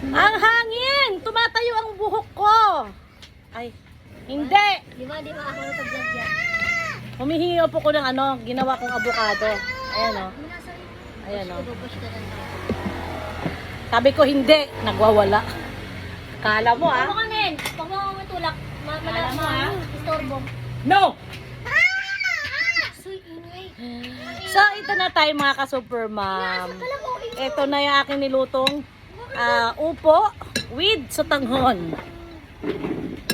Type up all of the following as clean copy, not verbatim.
Ang hangin! Tumatayo ang buhok ko! Ay, hindi! Di ba ako nag-vlog yan? Humihingi po ko ng ano, ginawa kong avocado. Ayan o. Ayan o. Sabi ko hindi, nagwawala. Kala mo Ano ah. kanin? Pag mo matulak, Alam mo, ah. istorbo. No! So, ingay. So, ito na tayo mga ka-super mom. Ito na yung aking nilutong upo with sotanghon.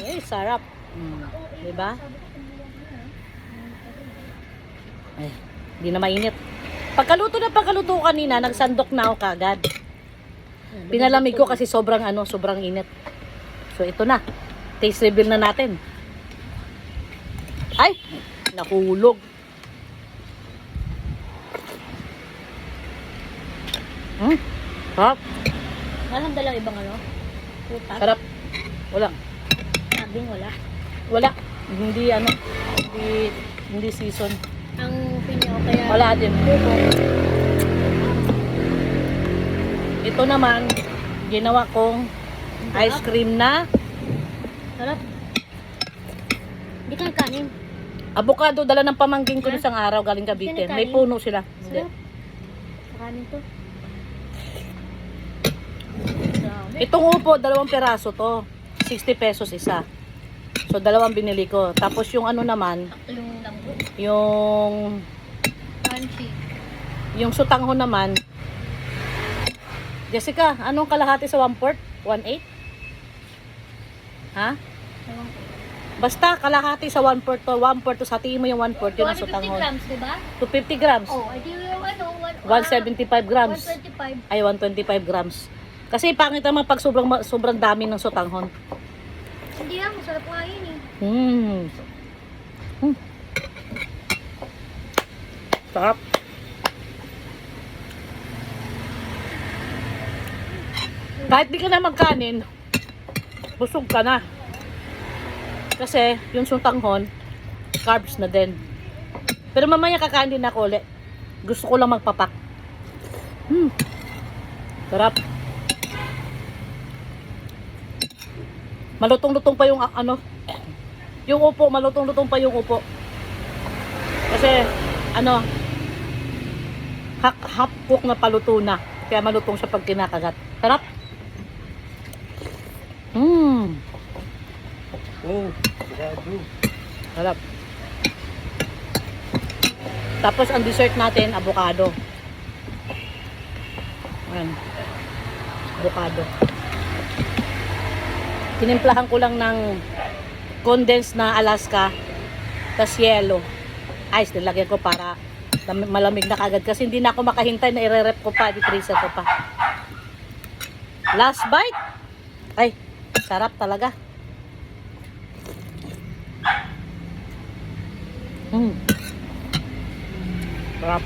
Ay, sarap. Diba? Ay, hindi na mainit. Pagkaluto kanina, nagsandok na ako kagad. Pinalamig ko kasi sobrang init. So, ito na. Taste reveal na natin. Ay, nahulog. Sarap. Walang dalang ibang ano? Putak. Sarap. Wala. Sabing wala. Wala. Hindi season. Ang pinyo kaya... Wala din. Ito naman, ginawa kong ice cream na Sarap. Hindi ka nagkanin. avocado. Dala ng pamangkin ko isang araw galing Cavite. Hindi ka May nagkain? puno sila. Hindi. Sarap. Kanin to. Itong upo, 2 peraso to. 60 pesos isa. So, 2 binili ko. Tapos yung ano naman, Yung langgo. yung Crunchy. sutanghon naman. Jessica, anong kalahati sa 1/4? 1/8? Ha? Ewan ko. Basta kalahati sa 1/4 to. 1/4 to sa tingin mo yung 1/4 yun ang 250 sutanghon. grams, diba? 250 grams. Oh, edi yung ano, 175 grams. 125. Ay, 125 grams. Kasi pangit naman pag sobrang dami ng sutanghon. Hindi yan, masarap nga yun eh. Sarap. Kahit di ka na magkanin, busog ka na. Kasi yung sutanghon, carbs na din. Pero mamaya kakain din ako ulit. Gusto ko lang magpapak. Sarap. Malutong-lutong pa yung yung upo, malutong-lutong pa yung upo. Kasi half cook na paluto na. Kaya malutong siya pag kinakagat. Sarap. Oh, sigado. Sarap. Tapos ang dessert natin, avocado. Ayan. Avocado. Tinimplahan ko lang ng condensed na Alaska, tas yellow. Ice, nilagyan ko para malamig na kagad. Kasi hindi na ako makahintay na i-rep ko pa, i-freezer ko pa. Last bite. Ay, sarap talaga. Sarap.